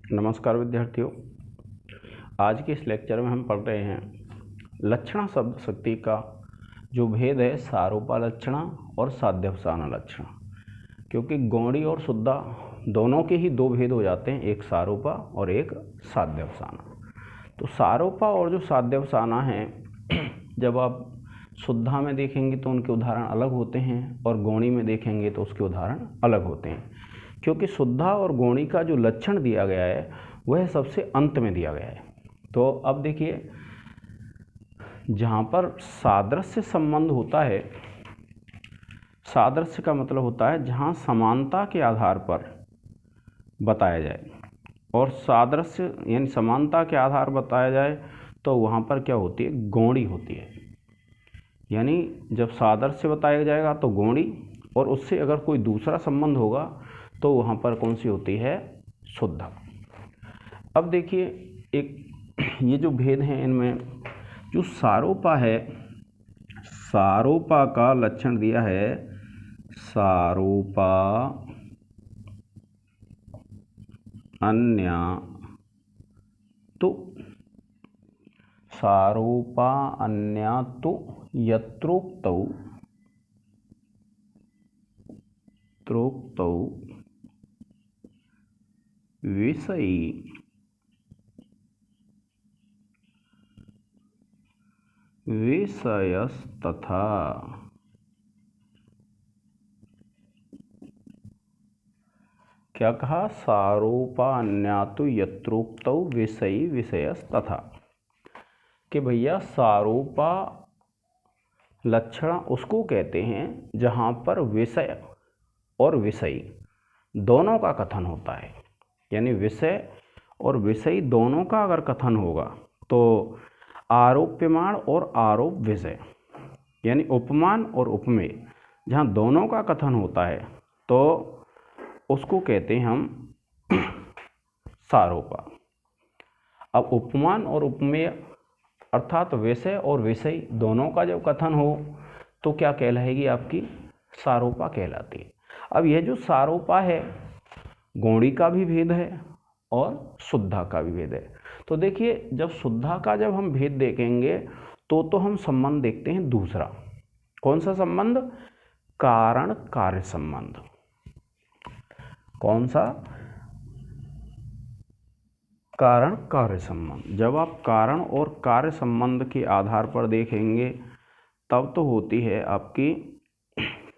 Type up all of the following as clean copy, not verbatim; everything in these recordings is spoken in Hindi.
नमस्कार विद्यार्थियों। आज के इस लेक्चर में हम पढ़ रहे हैं लक्षणा शब्द शक्ति का जो भेद है सारूपा लक्षणा और साध्यवसाना लक्षणा। क्योंकि गौणी और शुद्धा दोनों के ही दो भेद हो जाते हैं, एक सारूपा और एक साध्यवसाना। तो सारूपा और जो साध्यवसाना है जब आप शुद्धा में देखेंगे तो उनके उदाहरण अलग होते हैं और गौणी में देखेंगे तो उसके उदाहरण अलग होते हैं। क्योंकि शुद्धा और गौणी का जो लक्षण दिया गया है वह सबसे अंत में दिया गया है। तो अब देखिए, जहाँ पर सादृश्य संबंध होता है, सादृश्य का मतलब होता है जहाँ समानता के आधार पर बताया जाए, और सादृश्य यानी समानता के आधार बताया जाए तो वहाँ पर क्या होती है, गौणी होती है। यानी जब सादृश्य बताया जाएगा तो गौणी, और उससे अगर कोई दूसरा संबंध होगा तो वहाँ पर कौन सी होती है, शुद्धा। अब देखिए, एक ये जो भेद हैं इनमें जो सारूपा है, सारूपा का लक्षण दिया है सारूपा अन्य तो सारूपा अन्य तो यत्रोक्तौ विषयी विषयस्तथा। क्या कहा, सारूपा अन्यातु यत्रोक्तौ विषयी विषयस्तथा। कि भैया सारूपा लक्षण उसको कहते हैं जहाँ पर विषय और विषयी दोनों का कथन होता है। यानी विषय और विषयी दोनों का अगर कथन होगा तो आरोप्यमान और आरोप विषय यानी उपमान और उपमेय, जहाँ दोनों का कथन होता है तो उसको कहते हैं हम सारूपा। अब उपमान और उपमेय अर्थात विषय और विषय दोनों का जब कथन हो तो क्या कहलाएगी, आपकी सारूपा कहलाती है। अब यह जो सारूपा है, गौणी का भी भेद है और शुद्धा का भी भेद है। तो देखिए, जब शुद्धा का जब हम भेद देखेंगे तो हम संबंध देखते हैं दूसरा। कौन सा संबंध, कारण कार्य संबंध। कौन सा, कारण कार्य संबंध। जब आप कारण और कार्य संबंध के आधार पर देखेंगे तब तो होती है आपकी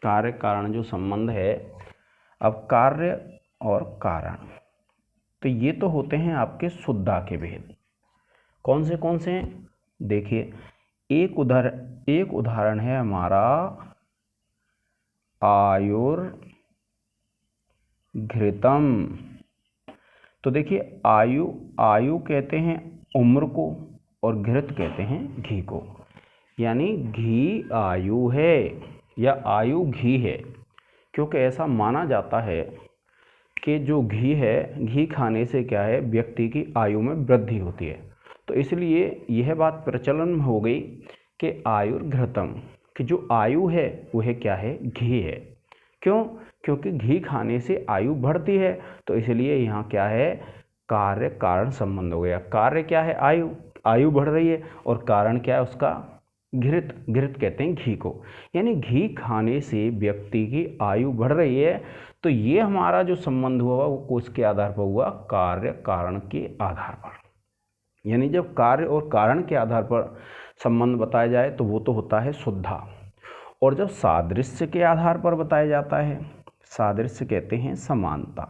कार्य कारण जो संबंध है। अब कार्य और कारण, तो ये तो होते हैं आपके शुद्धा के भेद। कौन से हैं, देखिए, एक उदाहरण है हमारा आयुर्घृतम। तो देखिए, आयु कहते हैं उम्र को और घृत कहते हैं घी को। यानी घी आयु है या आयु घी है, क्योंकि ऐसा माना जाता है कि जो घी है, घी खाने से क्या है, व्यक्ति की आयु में वृद्धि होती है। तो इसलिए यह बात प्रचलन में हो गई कि आयुर्घृतम, कि जो आयु है वह क्या है, घी है। क्यों, क्योंकि घी खाने से आयु बढ़ती है। तो इसलिए यहाँ क्या है, कार्य कारण संबंध हो गया। कार्य क्या है, आयु बढ़ रही है, और कारण क्या है उसका, घृत कहते हैं घी को। यानी घी खाने से व्यक्ति की आयु बढ़ रही है। तो ये हमारा जो संबंध हुआ वो किसके आधार पर हुआ, कार्य कारण के आधार पर। यानी जब कार्य और कारण के आधार पर संबंध बताया जाए तो वो तो होता है शुद्धा। और जब सादृश्य के आधार पर बताया जाता है, सादृश्य कहते हैं समानता।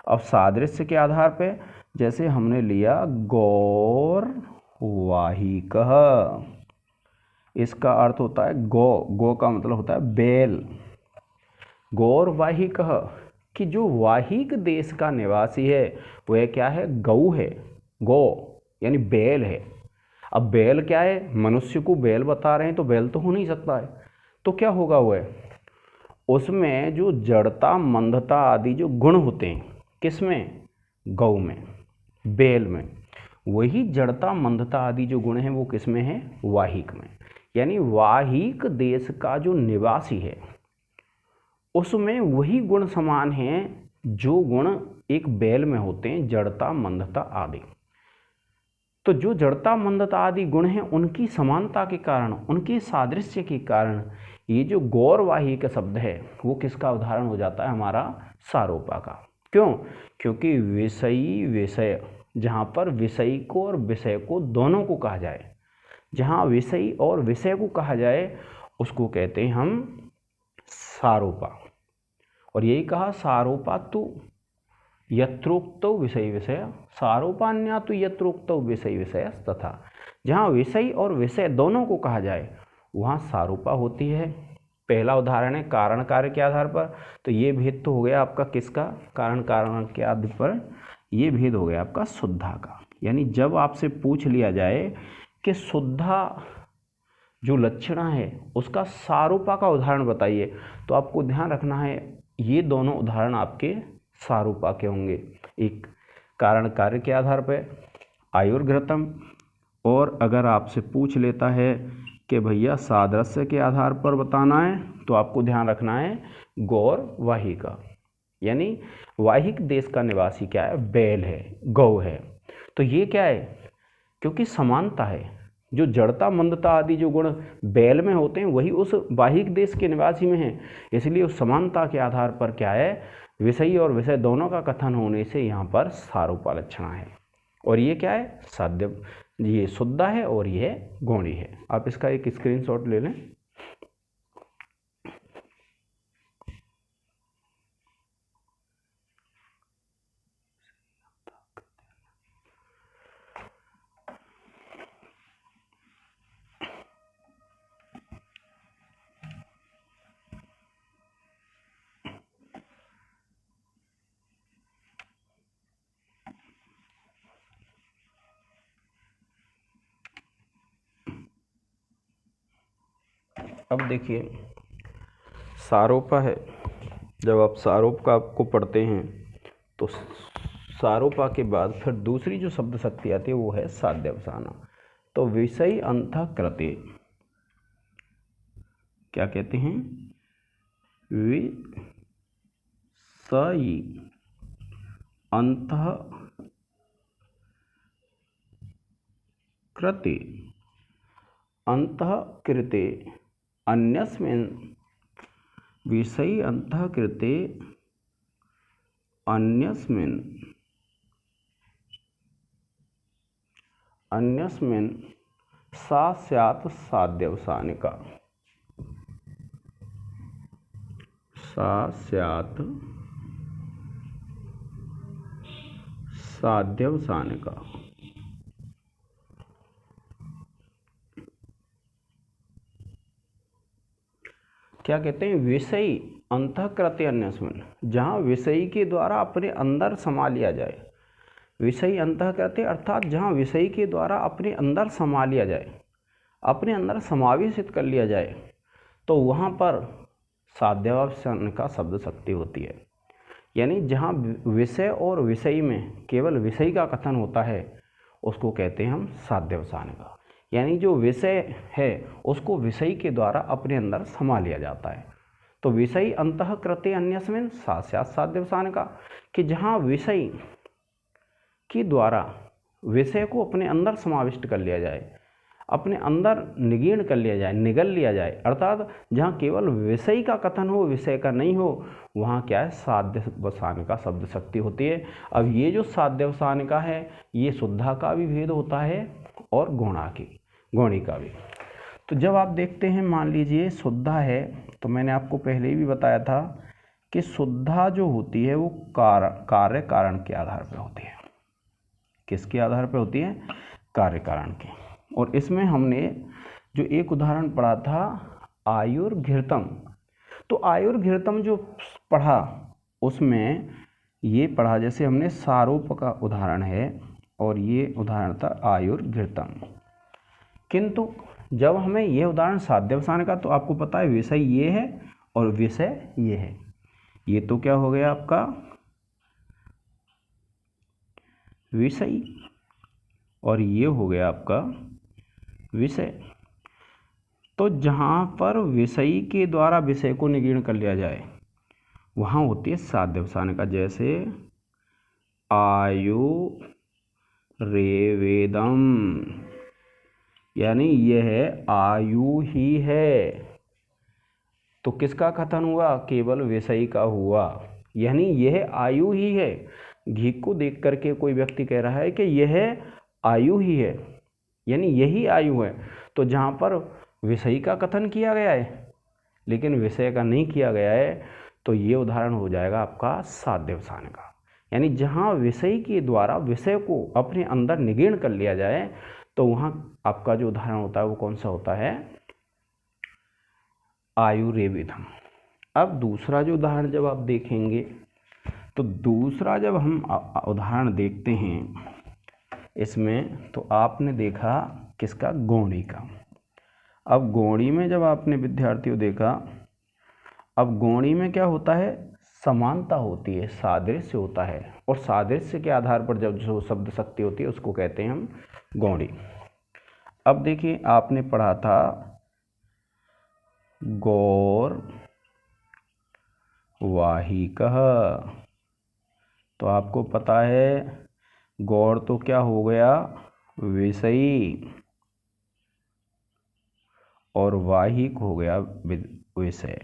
अब सादृश्य के आधार पे जैसे हमने लिया गौर वाहिकः, इसका अर्थ होता है गो का मतलब होता है बैल। गौर वाहिकः, कि जो वाहिक देश का निवासी है वह क्या है, गौ है। गौ यानी बैल है। अब बैल क्या है, मनुष्य को बैल बता रहे हैं तो बैल तो हो नहीं सकता है। तो क्या होगा, वह उसमें जो जड़ता मंदता आदि जो गुण होते हैं, किसमें, गौ में, बैल में। वही जड़ता मंदता आदि जो गुण हैं वो किसमें है, वाहिक में। यानी वाहिक देश का जो निवासी है उसमें वही गुण समान हैं जो गुण एक बैल में होते हैं, जड़ता, मंदता आदि। तो जो जड़ता, मंदता आदि गुण हैं, उनकी समानता के कारण, उनके सादृश्य के कारण ये जो गौरवाही का शब्द है वो किसका उदाहरण हो जाता है? हमारा सारोपा का। क्यों? क्योंकि विषयी विषय, जहाँ पर विषयी को और विषय को दोनों को कहा जाए, जहाँ विषयी और विषय को कहा जाए उसको कहते हैं हम सारोपा। और यही कहा सारोपा तो यत्रोक्तो विषय विषय, सारोपान्या तो यत्रोक्तो विषय विषय तथा। जहाँ विषय और विषय दोनों को कहा जाए वहाँ सारोपा होती है। पहला उदाहरण है कारण कार्य के आधार पर, तो ये भेद तो हो गया आपका किसका? कारण कारण के आधार पर ये भेद हो गया आपका शुद्धा का। यानी जब आपसे पूछ लिया जाए कि शुद्धा जो लक्षण है उसका सारूपा का उदाहरण बताइए, तो आपको ध्यान रखना है ये दोनों उदाहरण आपके सारूपा के होंगे। एक कारण कार्य के आधार पर आयुर्घृतम, और अगर आपसे पूछ लेता है कि भैया सादृश्य के आधार पर बताना है, तो आपको ध्यान रखना है गौर वाहिका। यानी वाहिक देश का निवासी क्या है? बैल है, गौ है। तो ये क्या है? क्योंकि समानता है, जो जड़ता, मंदता आदि जो गुण बैल में होते हैं वही उस वाहिक देश के निवासी में है, इसलिए उस समानता के आधार पर क्या है? विषयी और विषय दोनों का कथन होने से यहाँ पर सारूपा लक्षणा है। और ये क्या है? साध्य, ये शुद्धा है और ये गौणी है। आप इसका एक स्क्रीनशॉट ले लें। अब देखिए सारोपा है, जब आप सारोप का आपको पढ़ते हैं तो सारोपा के बाद फिर दूसरी जो शब्द शक्ति आती है वो है साध्यवसाना। तो विषय अंतःकृते क्या कहते हैं? विषयी अंतःकृते, अंतःकृते अन्यस्मिन्, विषयी अंतःकृते अन्यस्मिन्, अन्यस्मिन् सा स्यात् साध्यवसानिका, सा स्यात् साध्यवसानिका। क्या कहते हैं? विषयी अंतःकृते अन्यस्मिन्, जहाँ विषयी के द्वारा अपने अंदर समा लिया जाए। विषयी अंतःकृते अर्थात जहाँ विषयी के द्वारा अपने अंदर समा लिया जाए, अपने अंदर समावेशित कर लिया जाए, तो वहाँ पर साध्यवसान का शब्द शक्ति होती है। यानी जहाँ विषय और विषयी में केवल विषय का कथन होता है उसको कहते हैं हम साध्यवसान का। यानी जो विषय है उसको विषय के द्वारा अपने अंदर समा लिया जाता है। तो विषय अंतःकृते अन्यस्मिन् सा स्यात् साध्यवसान का, कि जहाँ विषय के द्वारा विषय को अपने अंदर समाविष्ट कर लिया जाए, अपने अंदर निगीर्ण कर लिया जाए, निगल लिया जाए, अर्थात जहाँ केवल विषय का कथन हो, विषय का नहीं हो, वहाँ क्या है? साध्यवसान का शब्द शक्ति होती है। अब ये जो साध्यवसान का है ये शुद्धा का भी भेद होता है और गौणी का भी। तो जब आप देखते हैं, मान लीजिए शुद्धा है, तो मैंने आपको पहले ही भी बताया था कि शुद्धा जो होती है वो कार्य कारण के आधार पर होती है। किसके आधार पर होती है? कार्य कारण के। और इसमें हमने जो एक उदाहरण पढ़ा था आयुर्घृतम, तो आयुर्घृतम जो पढ़ा उसमें ये पढ़ा, जैसे हमने सारोप का उदाहरण है और ये उदाहरण था आयुर्घृतम। किंतु जब हमें ये उदाहरण साध्यवसान का, तो आपको पता है विषय ये है और विषय ये है। ये तो क्या हो गया आपका? विषय, और ये हो गया आपका विषय। तो जहाँ पर विषयी के द्वारा विषय को निगीर्ण कर लिया जाए वहाँ होती है साध्यवसानिका। जैसे आयु रेवेदम, यानी यह आयु ही है। तो किसका कथन हुआ? केवल विषयी का हुआ, यानी यह आयु ही है। घी को देख करके कोई व्यक्ति कह रहा है कि यह आयु ही है, यानी यही आयु है। तो जहाँ पर विषयी का कथन किया गया है लेकिन विषय का नहीं किया गया है, तो ये उदाहरण हो जाएगा आपका साध्यवसान का। यानी जहाँ विषय के द्वारा विषय को अपने अंदर निगीर्ण कर लिया जाए, तो वहाँ आपका जो उदाहरण होता है वो कौन सा होता है? आयुर्वेदम। अब दूसरा जो उदाहरण जब आप देखेंगे, तो दूसरा जब हम उदाहरण देखते हैं इसमें, तो आपने देखा किसका? गौड़ी का। अब गौड़ी में जब आपने विद्यार्थियों देखा, अब गौड़ी में क्या होता है? समानता होती है, सादृश्य होता है, और सादृश्य के आधार पर जब जो शब्द शक्ति होती है उसको कहते हैं हम गौड़ी। अब देखिए, आपने पढ़ा था गौर वाहिकः, तो आपको पता है गौर तो क्या हो गया? विषयी, और वाहिक हो गया विषय।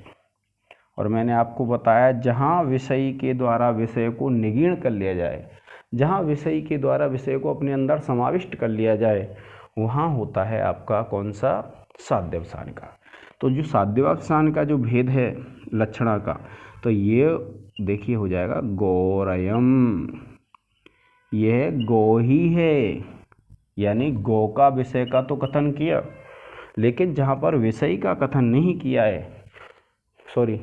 और मैंने आपको बताया जहाँ विषयी के द्वारा विषय को निगीर्ण कर लिया जाए, जहाँ विषयी के द्वारा विषय को अपने अंदर समाविष्ट कर लिया जाए, वहाँ होता है आपका कौन सा? साध्यवसान का। तो जो साध्यवसान का जो भेद है लक्षणा का, तो ये देखिए हो जाएगा गौरयम, यह गो ही है, यानी गो का विषय का तो कथन किया, लेकिन जहाँ पर विषय का कथन नहीं किया है, सॉरी,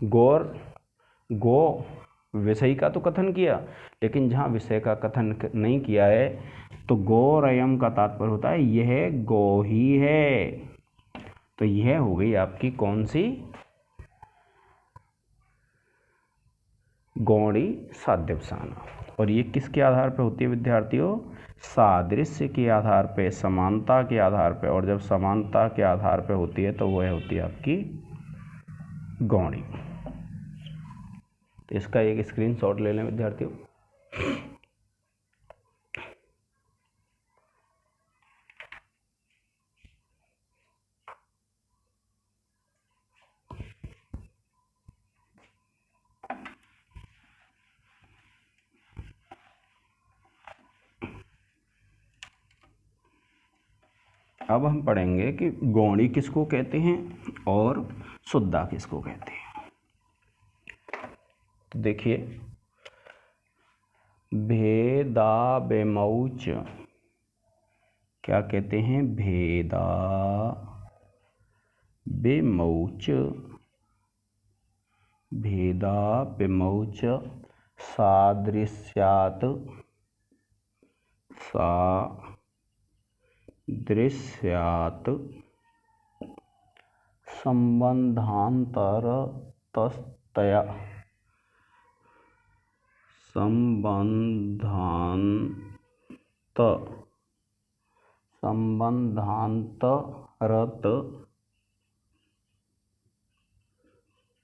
गो विषय का तो कथन किया, लेकिन जहाँ विषय का कथन नहीं किया है, तो गौरयम का तात्पर्य होता है यह गो ही है। तो यह हो गई आपकी कौन सी? गौड़ी साध्यवसाना। और ये किसके आधार पर होती है विद्यार्थियों? सादृश्य के आधार पे, समानता के आधार पे। और जब समानता के आधार पे होती है तो वह होती है आपकी गौड़ी। तो इसका एक स्क्रीनशॉट ले लें विद्यार्थियों। अब हम पढ़ेंगे कि गौड़ी किसको कहते हैं और शुद्धा किसको कहते हैं। तो देखिए, भेदा बेमौच क्या कहते हैं? भेदा बेमौच, भेदा बेमौच सादृश्यात्, सादृश्यात् संबंधांतरतस्तया, संबंधांतरत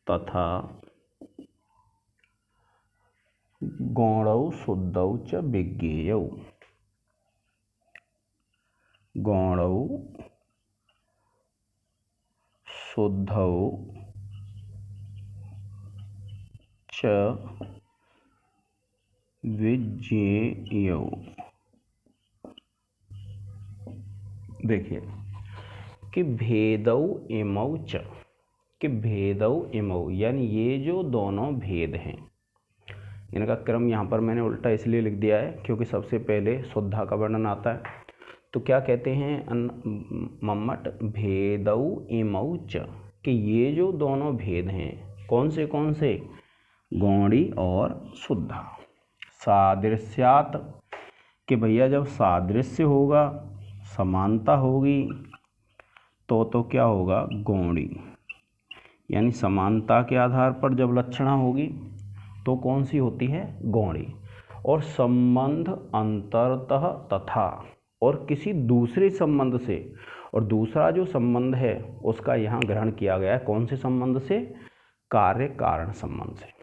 तथा गौणौ शुद्धौ च विज्ञेयौ, गौणौ शुद्धौ च विज्ञेयौ। देखिए कि भेदौ इमौ च, कि भेदौ इमौ, यानी ये जो दोनों भेद हैं, इनका क्रम यहाँ पर मैंने उल्टा इसलिए लिख दिया है क्योंकि सबसे पहले शुद्धा का वर्णन आता है। तो क्या कहते हैं मम्मट? भेदौ इमौ च, कि ये जो दोनों भेद हैं, कौन से? गौड़ी और शुद्धा। सादृश्यात, कि भैया जब सादृश्य होगा, समानता होगी, तो क्या होगा? गौड़ी। यानी समानता के आधार पर जब लक्षणा होगी तो कौन सी होती है? गौड़ी। और संबंध अंतरतः तथा, और किसी दूसरे संबंध से, और दूसरा जो संबंध है उसका यहाँ ग्रहण किया गया है कौन से संबंध से? कार्य कारण संबंध से।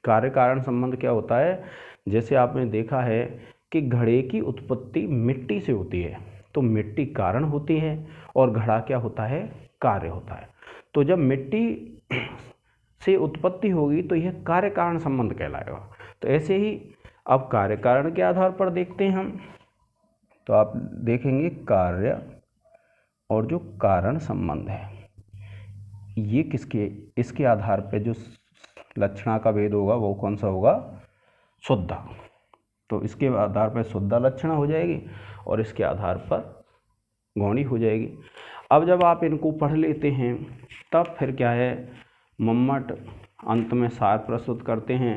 कार्य कारण संबंध क्या होता है, जैसे आपने देखा है कि घड़े की उत्पत्ति मिट्टी से होती है, तो मिट्टी कारण होती है और घड़ा क्या होता है, कार्य होता है। तो जब मिट्टी से उत्पत्ति होगी तो यह कार्य कारण संबंध कहलाएगा। तो ऐसे ही अब कार्य कारण के आधार पर देखते हैं हम, तो आप देखेंगे कार्य और जो कारण संबंध है ये इसके आधार पर जो लक्षणा का भेद होगा वो कौन सा होगा, शुद्धा। तो इसके आधार पर शुद्धा लक्षणा हो जाएगी और इसके आधार पर गौणी हो जाएगी। अब जब आप इनको पढ़ लेते हैं तब फिर क्या है, मम्मट अंत में सार प्रस्तुत करते हैं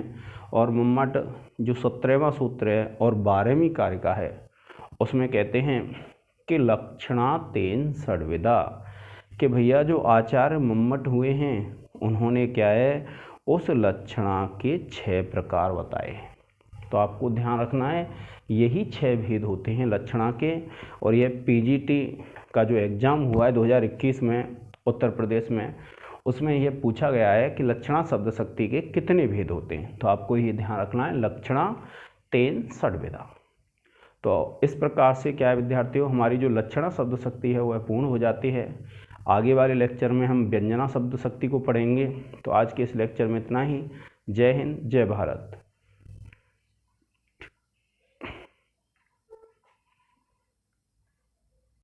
और मम्मट जो 17वां सूत्र है और 12वीं कारिका है उसमें कहते हैं कि लक्षणा तेन षड्विधा, कि भैया जो आचार्य मम्मट हुए हैं उन्होंने क्या है, उस लक्षणा के 6 प्रकार बताए। तो आपको ध्यान रखना है यही 6 भेद होते हैं लक्षणा के। और यह पीजीटी का जो एग्ज़ाम हुआ है 2021 में उत्तर प्रदेश में, उसमें यह पूछा गया है कि लक्षणा शब्द शक्ति के कितने भेद होते हैं। तो आपको ये ध्यान रखना है, लक्षणा तेन षड्विधा। तो इस प्रकार से क्या है विद्यार्थियों, हमारी जो लक्षणा शब्द शक्ति है वह पूर्ण हो जाती है। आगे वाले लेक्चर में हम व्यंजना शब्द शक्ति को पढ़ेंगे। तो आज के इस लेक्चर में इतना ही। जय हिंद, जय भारत।